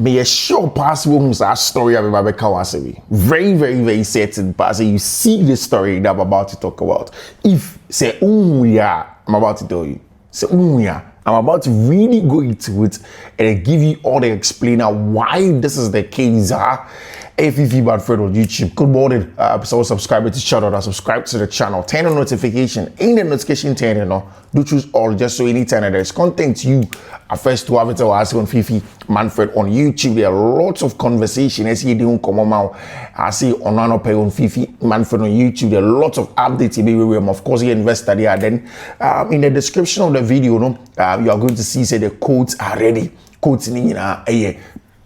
Me a sure possible who's a story of Babaca very, very, very certain. But you see the story that I'm about to talk about. If say we are, I'm about to tell you. Say we are. I'm about to really go into it and give you all the explainer why this is the case. Fiifi-Manfred on YouTube. Good morning. So subscribe to the channel and subscribe to the channel. Turn on notification. In the notification turn, do choose all just so anytime that there's content you are first to have it or ask on Fiifi-Manfred on YouTube. There are lots of conversation. I see you come on. I see on Fiifi-Manfred on YouTube. There are lots of updates. Of course, you invested there. Then in the description of the video, you are going to see say the codes are ready. Codes in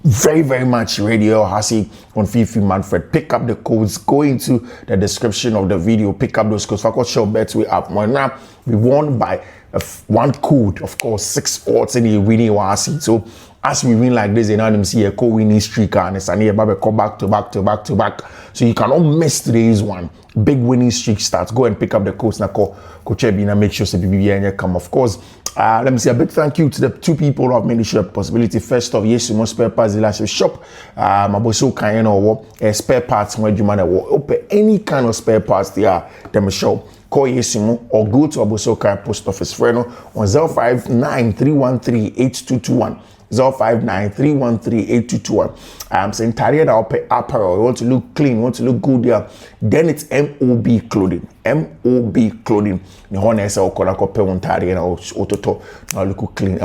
very, very much radio Hasi on Fiifi-Manfred. Pick up the codes, go into the description of the video, pick up those codes. For sure, Betway app. Now we won by one code, of course, 6 odds in the winning Hasi. So as we win like this, you know, see a co-winning streak and it's a come back to back. So you cannot miss today's one. Big winning streak starts. Go and pick up the codes. Now, Coach Ebina, make sure BBB come. Of course, let me say a big thank you to the 2 people who have made the possibility. First of yes, most spare parts dealership shop. Maboso kind of spare parts when you open any kind of spare parts there. Them shop. Call Yesimo or go to Abosoka post office friend on 059-313-8221. 059-313-8221. I'm saying tired out apparel. You want to look clean, you want to look good there. Then it's MOB clothing. MOB clothing. The honest or Kodako Pewontari or Ototo. Now look clean.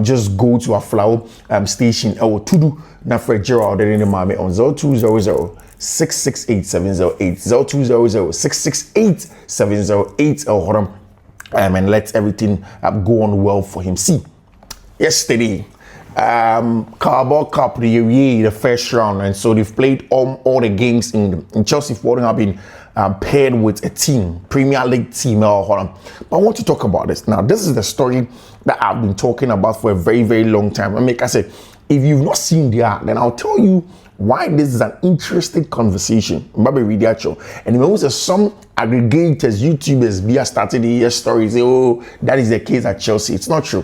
Just go to a flower station or to do Nafred Gerald in the Mame on 0200 668-708 0200-668-708 and let everything go on well for him. See, yesterday, Carabao Cup, the first round, and so they've played all the games in Chelsea. Football have been paired with a team, Premier League team. But I want to talk about this now. This is the story that I've been talking about for a very, very long time. I make I say, if you've not seen that, then I'll tell you why this is an interesting conversation. And also some aggregators, YouTubers, be starting the year stories. Say, oh, that is the case at Chelsea. It's not true.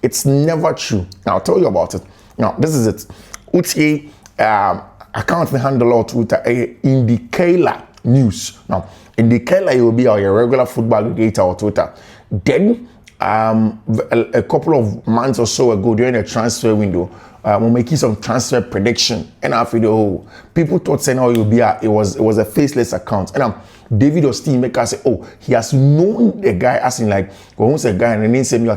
It's never true. Now I'll tell you about it. Now this is it. Utie account me handle on Twitter in the Kayla news. Now in the Kayla you will be our regular football aggregator on Twitter. Then a couple of months or so ago during the transfer window, we're making some transfer prediction, and after the whole people thought saying it would be it was a faceless account, and David or Steve Maker say, oh, he has known the guy as in like once a guy and then say me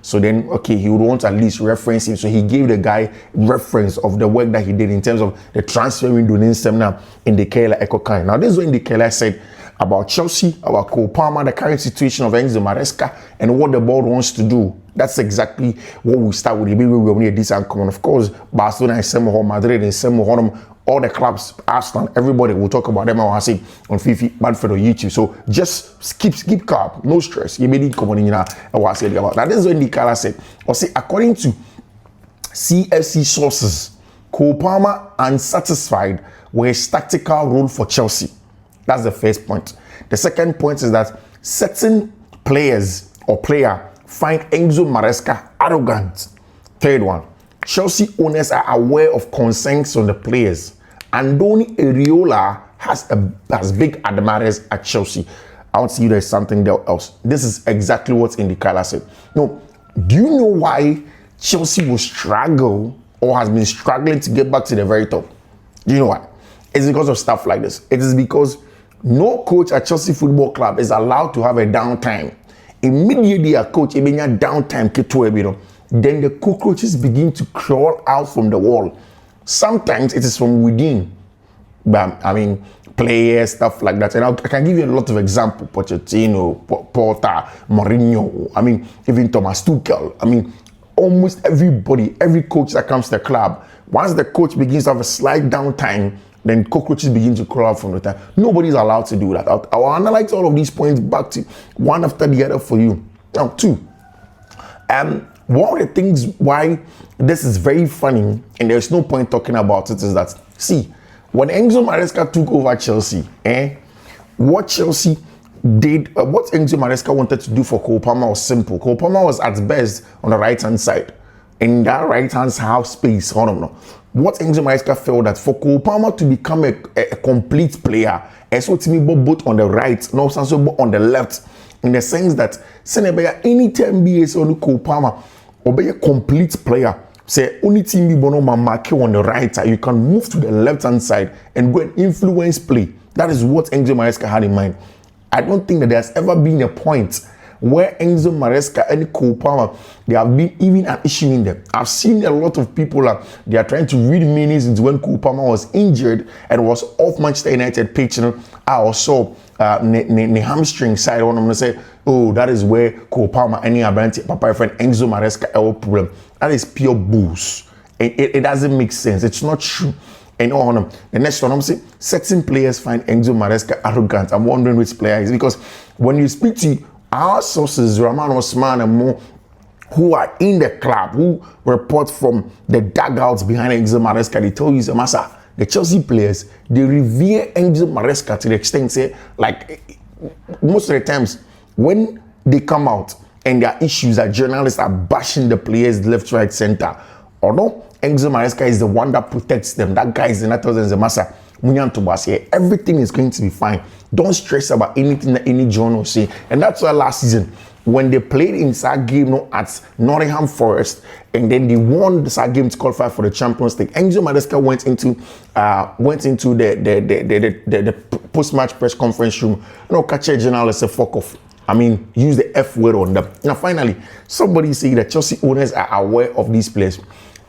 so then okay he would want to at least reference him, so he gave the guy reference of the work that he did in terms of the transfer window in the Kayla Echo kind. Now this is when the Kayla said about Chelsea, about Cole Palmer, the current situation of Enzo Maresca, and what the board wants to do. That's exactly what we start with. We need this and come on. Of course, Barcelona and Semo, Madrid and Semo, all the clubs, Arsenal, everybody will talk about them. I say on Fiifi-Manfred on YouTube. So just keep calm, no stress. You may come on in now. Now this is what the Kala said. Or say according to CFC sources, Cole Palmer unsatisfied with his tactical role for Chelsea. That's the first point. The second point is that certain players or player find Enzo Maresca arrogant. Third one, Chelsea owners are aware of concerns on the players. Andoni Areola has big admirers at Chelsea. I want to see there's something else. This is exactly what Indicala said. No, do you know why Chelsea will struggle or has been struggling to get back to the very top? Do you know why? It's because of stuff like this. It is because no coach at Chelsea Football Club is allowed to have a downtime. Immediately a coach, downtime, then the cockroaches begin to crawl out from the wall. Sometimes it is from within. I mean, players, stuff like that. And I can give you a lot of examples. Pochettino, Porter, Mourinho. I mean, even Thomas Tuchel. I mean, almost everybody, every coach that comes to the club, once the coach begins to have a slight downtime, then cockroaches begin to crawl out from the time. Nobody's allowed to do that. I'll analyze all of these points back to one after the other for you. Now, 2. One of the things why this is very funny and there's no point talking about it is that, see, when Enzo Maresca took over Chelsea, what Chelsea did, what Enzo Maresca wanted to do for Cole Palmer was simple. Cole Palmer was at best on the right-hand side. in that right hand half space. I don't know. What Enzo Maresca felt that for Cole Palmer to become a complete player, and so to me both on the right, no also on the left, in the sense that anytime BS on Cole Palmer or be a complete player, say only team be bono mark on the right side, you can move to the left hand side and go and influence play. That is what Enzo Maresca had in mind. I don't think that there's ever been a point where Enzo Maresca and Cole Palmer, they have been even an issue in them. I've seen a lot of people they are trying to read meanings into when Cole Palmer was injured and was off Manchester United pitch. I also the hamstring side. I'm gonna say, oh, that is where Cole Palmer and Papa friend Enzo Maresca have a problem. That is pure boost. It doesn't make sense. It's not true. And the next one, I'm saying, certain players find Enzo Maresca arrogant. I'm wondering which player is, because when you speak to our sources, Rahman Osman and more, who are in the club, who report from the dugouts behind Enzo Maresca, they tell you, Masa, the Chelsea players, they revere Enzo Maresca to the extent, say, like, most of the times, when they come out and there are issues that journalists are bashing the players left, right, center, or no, Enzo Maresca is the one that protects them. That guy is the that tells them, Masa, everything is going to be fine. Don't stress about anything that any journal say. And that's why last season, when they played in that game at Nottingham Forest, and then they won that game to qualify for the Champions League, Enzo Maresca went into the post-match press conference room. Catch a journalist, say fuck off. I mean, use the F word on them. Now, finally, somebody say that Chelsea owners are aware of these players.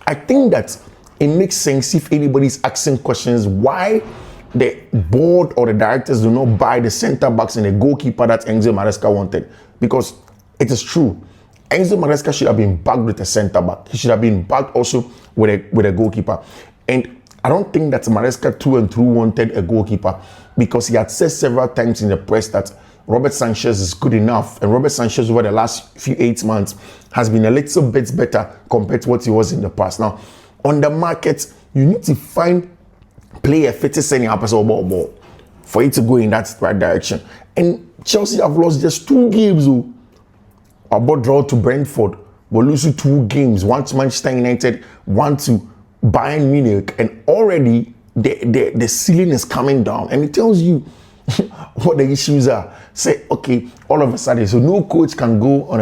I think that it makes sense if anybody's asking questions why the board or the directors do not buy the center backs and the goalkeeper that Enzo Maresca wanted. Because it is true. Enzo Maresca should have been backed with a center back. He should have been backed also with a goalkeeper. And I don't think that Maresca through and through wanted a goalkeeper, because he had said several times in the press that Robert Sanchez is good enough, and Robert Sanchez over the last few 8 months has been a little bit better compared to what he was in the past. Now, on the market, you need to find player fitting any episode ball for it to go in that right direction. And Chelsea have lost just 2 games. About draw to Brentford, but lose 2 games. One to Manchester United, one to Bayern Munich, and already the ceiling is coming down. And it tells you what the issues are. Say, okay, all of a sudden, so no coach can go on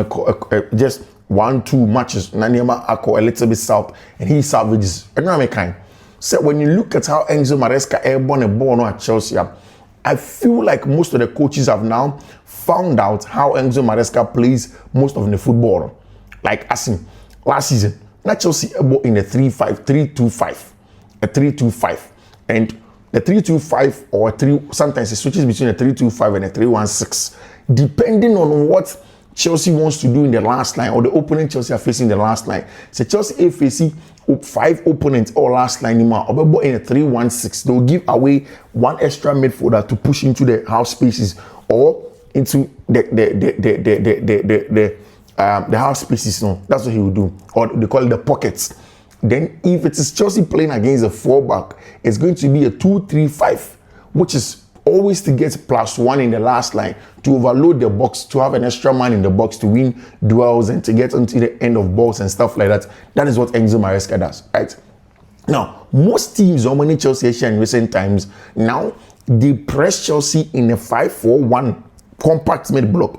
just 1-2 matches. Nanyama Ako a little bit south, and he salvages. I don't know kind. So when you look at how Enzo Maresca airborne a ball at Chelsea, I feel like most of the coaches have now found out how Enzo Maresca plays most of the football. Like as in last season, not Chelsea airborne in a 3-5, a 3-2-5, and the 3-2-5 or 3, sometimes it switches between a 3-2-5 and a 3-1-6, depending on what Chelsea wants to do in the last line, or the opponent Chelsea are facing the last line. So Chelsea are facing 5 opponents or last line in a 3-1-6. They'll give away 1 extra midfielder to push into the half spaces or into the half spaces. No, that's what he will do, or they call it the pockets. Then if it is Chelsea playing against a 4-back, it's going to be a 2-3-5, which is always to get +1 in the last line, to overload the box, to have an extra man in the box to win duels and to get onto the end of balls and stuff like that. That is what Enzo Maresca does, right? Now, most teams, or many Chelsea in recent times, now they press Chelsea in a 5-4-1 compact mid block.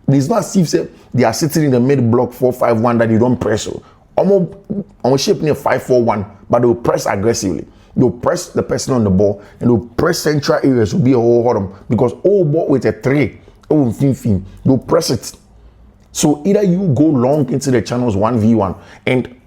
It's not as if they are sitting in the mid block 4-5-1 that they don't press. Almost shaping a 5-4-1, but they'll press aggressively. They'll press the person on the ball, and they'll press central areas. Will be a whole bottom, because all ball with a 3, they'll press it. So either you go long into the channels 1v1, and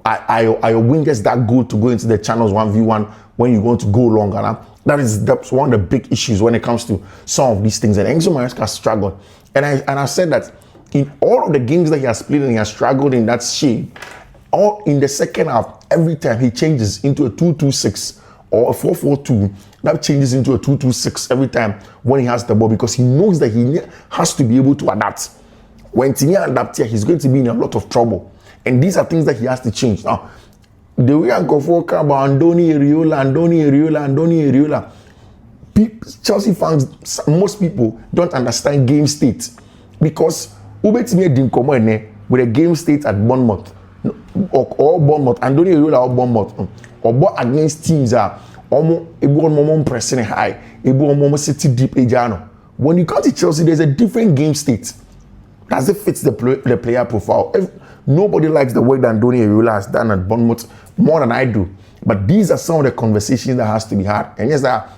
are your wingers that good to go into the channels 1v1 when you want to go long? And that's one of the big issues when it comes to some of these things. And Enzo Maresca struggled, and I said that in all of the games that he has played and he has struggled in that shape, or in the second half, every time he changes into a 2-2-6 or a 4-4-2, that changes into a 2-2-6 every time when he has the ball, because he knows that he has to be able to adapt. When Tini adapts here, he's going to be in a lot of trouble. And these are things that he has to change. Now, the way I go for about Andoni Iriola, Chelsea fans, most people don't understand game state, because with a game state at Bournemouth, or Bournemouth, and don't you rule out Bournemouth, or against teams that almost pressing high, almost sitting deep ejano. When you come to Chelsea, there's a different game state. Does it fit the player profile? If nobody likes the way that Andoni Iraola has done at Bournemouth more than I do. But these are some of the conversations that has to be had. And yes, that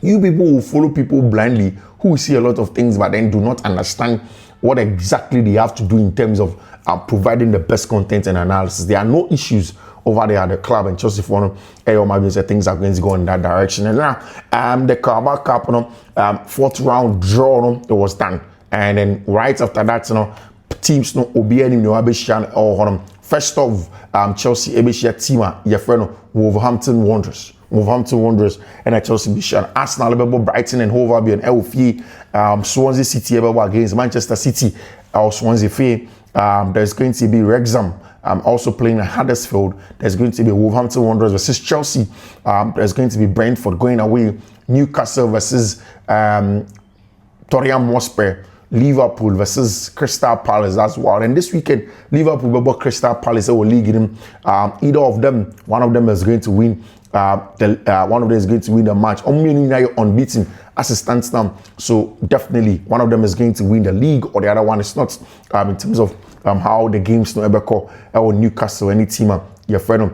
you people who follow people blindly, who see a lot of things but then do not understand what exactly they have to do in terms of providing the best content and analysis. There are no issues over there at the club, and Chelsea for things are going to go in that direction. And now, the Carabao Cup, fourth round draw, it was done. And then right after that, teams no obiani no abeshan or first of Chelsea ebeshia team your friend Wolverhampton Wanderers and Chelsea Bishan Arsenal bebo Brighton and Hove Albion Elfie Swansea City bebo against Manchester City or Swansea Fee. There's going to be Wrexham also playing at Huddersfield. There's going to be Wolverhampton Wanderers versus Chelsea. There's going to be Brentford going away. Newcastle versus Tottenham Hotspur. Liverpool versus Crystal Palace as well. And this weekend, Liverpool will Crystal Palace will league in. Either of them, one of them is going to win. One of them is going to win the match. Unbeaten as it stands now. So definitely, one of them is going to win the league, or the other one is not. In terms of how the games no ever call or Newcastle any team your friend.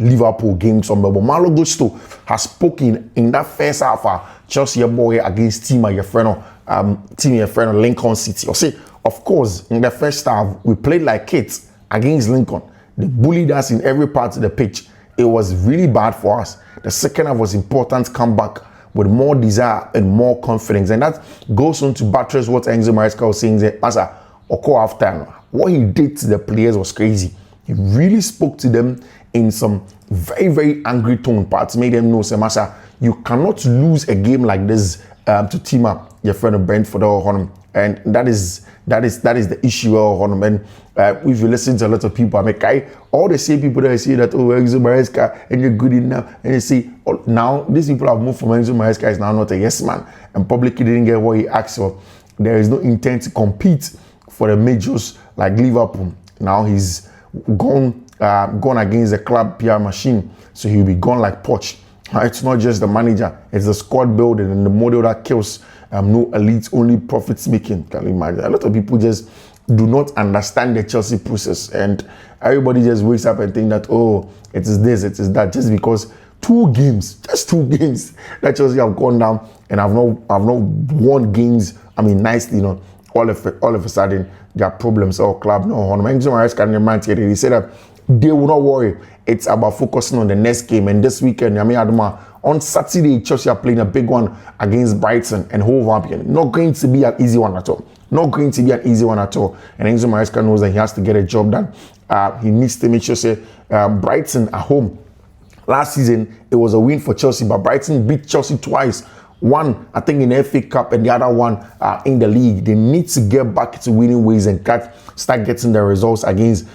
Liverpool games on Bebo Malo Gusto has spoken in that first half. Chelsea boy against team your friend. Lincoln City. Or say, of course, in the first half, we played like kids against Lincoln. They bullied us in every part of the pitch. It was really bad for us. The second half was important comeback with more desire and more confidence. And that goes on to buttress what Enzo Maresca was saying. After what he did to the players was crazy. He really spoke to them in some very, very angry tone parts, made them know, Masa, you cannot lose a game like this to team up your friend of Brentford or Honham. And that is the issue of Honham. And if you listen to a lot of people, all the same people that say that, oh, Enzo Maresca, and you're good enough, and you see, oh, now these people have moved from Enzo Maresca is now not a yes man, and publicly didn't get what he asked for. There is no intent to compete for the majors like Liverpool. Now he's gone against the club PR machine, so he'll be gone like Poch. It's not just the manager, it's the squad building and the model that kills no elite, only profits making. Can you imagine? A lot of people just do not understand the Chelsea process, and everybody just wakes up and think that, oh, it is this, it is that, just because just two games that Chelsea have gone down and I've not won games. I mean, nicely, all of a sudden there are problems. Our club, no, Enzo Maresca, he said that they will not worry. It's about focusing on the next game. And this weekend, on Saturday, Chelsea are playing a big one against Brighton and Hove Albion. Not going to be an easy one at all. And Enzo Maresca knows that he has to get a job done. He needs to make sure, Brighton at home. Last season, it was a win for Chelsea, but Brighton beat Chelsea twice. One, I think, in the FA Cup, and the other one in the league. They need to get back to winning ways and start getting the results against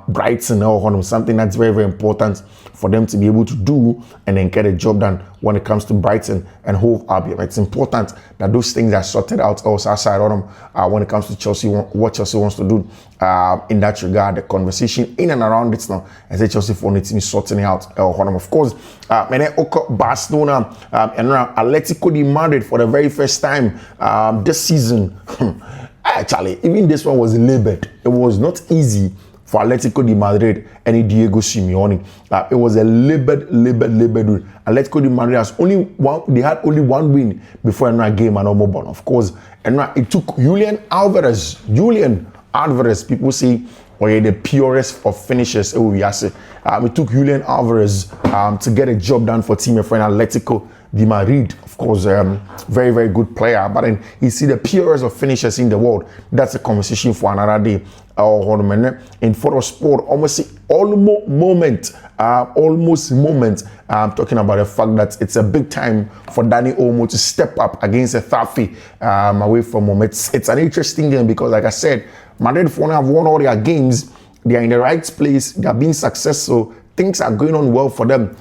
Brighton or something that's very, very important for them to be able to do and then get a job done when it comes to Brighton and Hove Albion. It's important that those things are sorted out also aside on them when it comes to Chelsea, what Chelsea wants to do in that regard. The conversation in and around it now, as a Chelsea for the team is sorting it out. Of course, Barcelona and Atletico de Madrid for the very first time this season. Actually, even this one was labored. It was not easy for Atletico de Madrid and Diego Simeone. It was a labored win. Atletico de Madrid had only one win before another game and almost won. Of course, and it took Julian Alvarez, people say, the purest of finishers. It took Julian Alvarez to get a job done for team friend Atletico de Madrid. Of course, very, very good player. But then you see the purest of finishers in the world. That's a conversation for another day. In photo sport, almost moment, talking about the fact that it's a big time for Dani Olmo to step up against a Fiifi away from home. It's an interesting game because, like I said, Madrid have won all their games. They are in the right place. They are being successful. Things are going on well for them.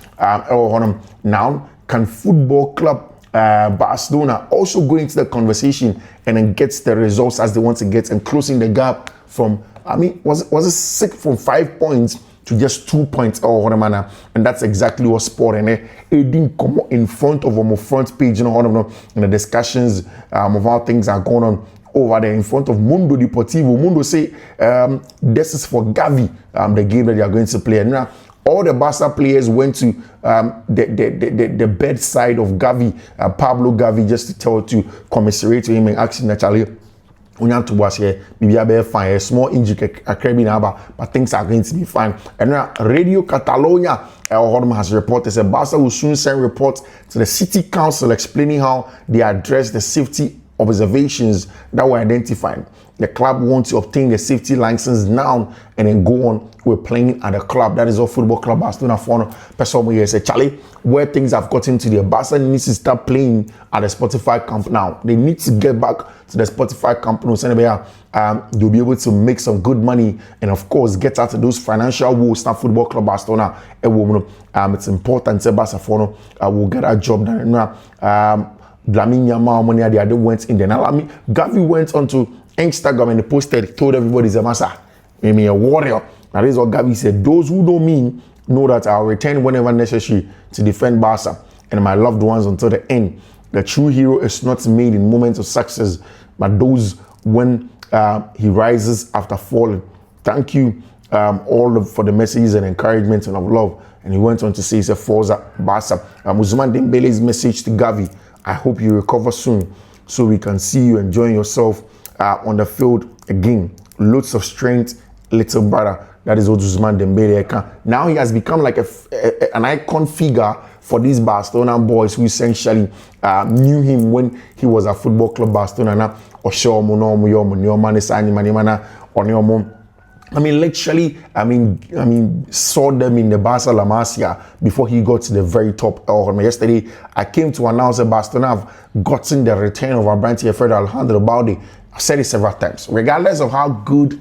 Now, can football club Barcelona also go into the conversation and then get the results as they want to get and closing the gap from I mean, was it 6 from 5 points to just 2 points and that's exactly what sport and it didn't come in front of my front page in the discussions of how things are going on over there in front of Mundo Deportivo. Mundo say this is for Gavi, the game that they are going to play. And now all the Barca players went to the bedside of Gavi, Pablo Gavi, just to commiserate to him and ask him naturally. To watch here, maybe I'll be fine. A small injury, but things are going to be fine. And now, Radio Catalonia has reported that Barca will soon send reports to the city council explaining how they address the safety observations that were identified. The club wants to obtain the safety license now and then go on with playing at the club. That is all football club Barcelona for person here say Charlie, where things have gotten to the Barca needs to start playing at the Spotify camp now. They need to get back to the Spotify camp. You'll be able to make some good money and of course get out of those financial woes. Now football club Barcelona, it's important to Barcelona will get a job done. Lamine money the other went in there. Now Gavi went onto Instagram and posted, told everybody he's a master, maybe a warrior. That is what Gavi said. Those who know me know that I'll return whenever necessary to defend Barca and my loved ones until the end. The true hero is not made in moments of success, but those when he rises after falling. Thank you all for the messages and encouragement and of love. And he went on to say, it's a Forza Barca. Ousmane Dembele's message to Gavi: I hope you recover soon so we can see you enjoying yourself on the field again. Loads of strength, little brother. That is what Ousmane Dembele. Now he has become like an icon figure for these Barcelona boys who essentially knew him when he was at Football Club Barcelona. I mean, literally, saw them in the Barca La Masia before he got to the very top. Yesterday, I came to announce that Barcelona have gotten the return of our brand Fiifi-Manfred Alejandro Balde. I've said it several times. Regardless of how good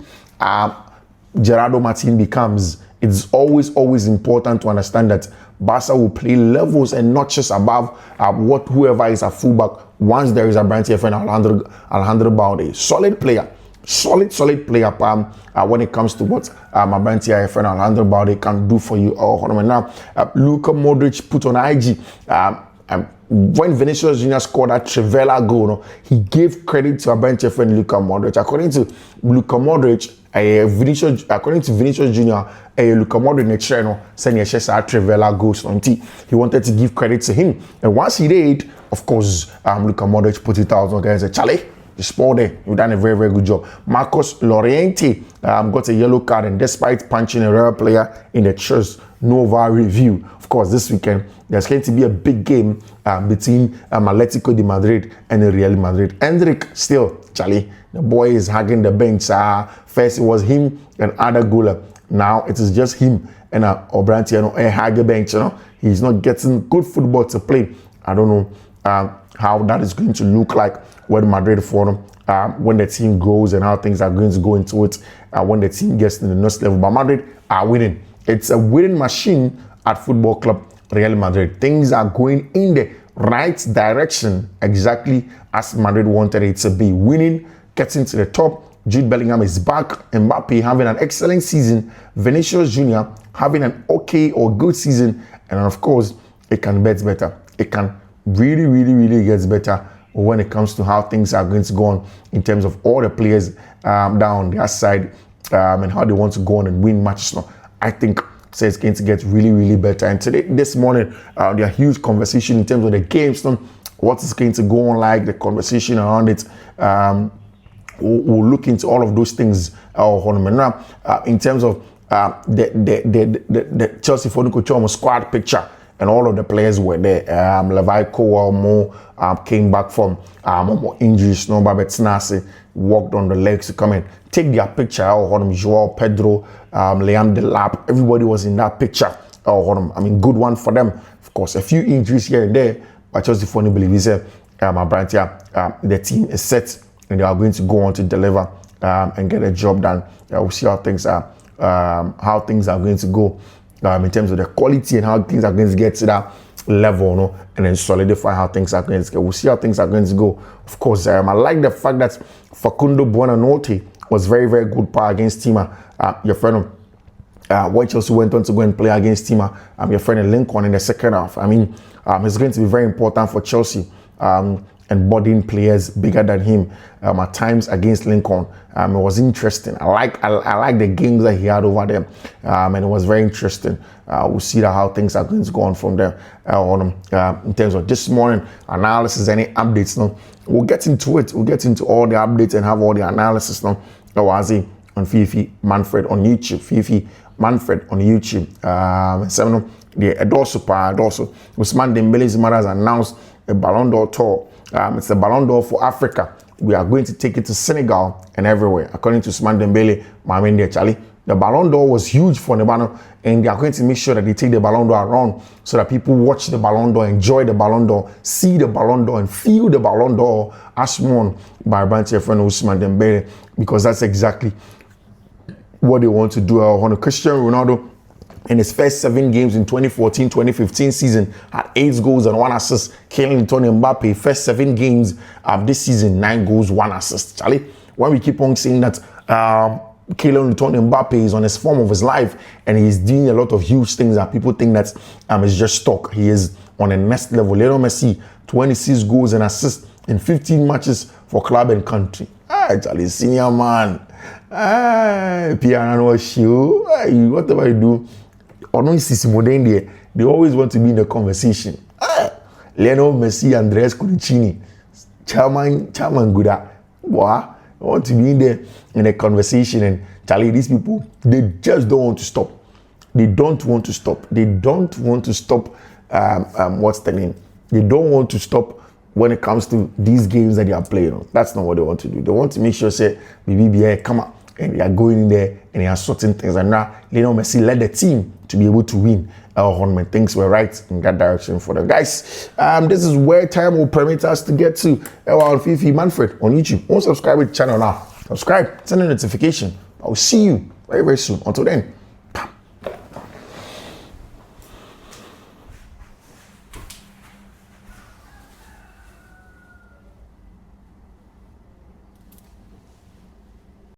Gerardo Martin becomes, it's always important to understand that Barca will play levels and notches above what whoever is a fullback once there is a brand Fiifi-Manfred Alejandro Balde. Solid player. Solid player when it comes to what my brand Fiifi-Manfred Alejandro Balde can do for you. Now, Luka Modric put on IG. When Vinicius Jr. scored that Trivela goal, he gave credit to our bench friend Luka Modric. According to Luka Modric, according to Vinicius Jr., Luka Modric said he Trivela goals. He wanted to give credit to him, and once he did, of course, Luka Modric put it out against Charlie. The sport there, you've done a very good job. Marcos Llorente got a yellow card, and despite punching a real player in the chest, no VAR review. Of course, this weekend there's going to be a big game between Atletico de Madrid and Real Madrid. Hendrik still, Charlie, the boy is hugging the bench. First it was him and other goaler. Now it is just him and Obrantiano hug the bench. He's not getting good football to play. I don't know how that is going to look like when Madrid Forum, when the team grows and how things are going to go into it, when the team gets to the next level. But Madrid are winning. It's a winning machine at Football Club Real Madrid. Things are going in the right direction, exactly as Madrid wanted it to be. Winning, getting to the top. Jude Bellingham is back. Mbappe having an excellent season. Vinicius Jr. having an okay or good season. And of course, it can get better. It can really get better when it comes to how things are going to go on in terms of all the players down their side and how they want to go on and win matches. Now, I think it's going to get really better. And this morning, there are huge conversation in terms of the games, what is going to go on, like the conversation around it. We'll look into all of those things. In terms of the Chelsea Football squad picture, and all of the players were there. Levi Cole came back from injuries. No, but Snasi walked on the legs to come and take their picture. Joao Pedro, Liam Delap, everybody was in that picture. I mean, good one for them. Of course, a few injuries here and there, but just the funny believe is my brand here, the team is set and they are going to go on to deliver and get a job done. We'll see how things are going to go. In terms of the quality and how things are going to get to that level, and then solidify how things are going to go. We'll see how things are going to go. Of course, I like the fact that Facundo Buonanotte was very, very good power against Tima. Your friend when Chelsea went on to go and play against Tima, your friend Lincoln in the second half. I mean, it's going to be very important for Chelsea and bodying players bigger than him at times against Lincoln. It was interesting. I like the games that he had over there, and it was very interesting. We'll see how things are going to go on from there in terms of this morning analysis, any updates. No, we'll get into it. We'll get into all the updates and have all the analysis. No, on Fiifi-Manfred on YouTube. Fiifi-Manfred on YouTube. The Adorso. Ousmane Dembele's mother has announced a Ballon d'Or tour. It's the Ballon d'Or for Africa. We are going to take it to Senegal and everywhere. According to Ousmane Dembele, Charlie, the Ballon d'Or was huge for Nebano, and they are going to make sure that they take the Ballon d'Or around so that people watch the Ballon d'Or, enjoy the Ballon d'Or, see the Ballon d'Or, and feel the Ballon d'Or as won by Branche friend Ousmane Dembele, because that's exactly what they want to do. On Cristiano Ronaldo, in his first 7 games in 2014-2015 season, had 8 goals and 1 assist. Kylian Mbappe, first 7 games of this season, 9 goals, 1 assist. Charlie, when we keep on saying that Kylian Mbappe is on his form of his life and he's doing a lot of huge things that people think that is just stock. He is on a next level. Lionel Messi, 26 goals and assists in 15 matches for club and country. Charlie, senior man. Piano show. Whatever you do, or no, they always want to be in the conversation. Lionel Messi, Andres Curicini, Chairman Guda. Boy, I want to be in there in the conversation, and Charlie, these people, they just don't want to stop. They don't want to stop. They don't want to stop. What's the name? They don't want to stop when it comes to these games that they are playing. That's not what they want to do. They want to make sure, say, BBBA, come on. And they are going in there and they are sorting things. And now, Lionel Messi led the team to be able to win. Things were right in that direction for them. Guys, this is where time will permit us to get to. On Fiifi-Manfred on YouTube. Don't subscribe to the channel now. Subscribe, send a notification. I will see you very, very soon. Until then,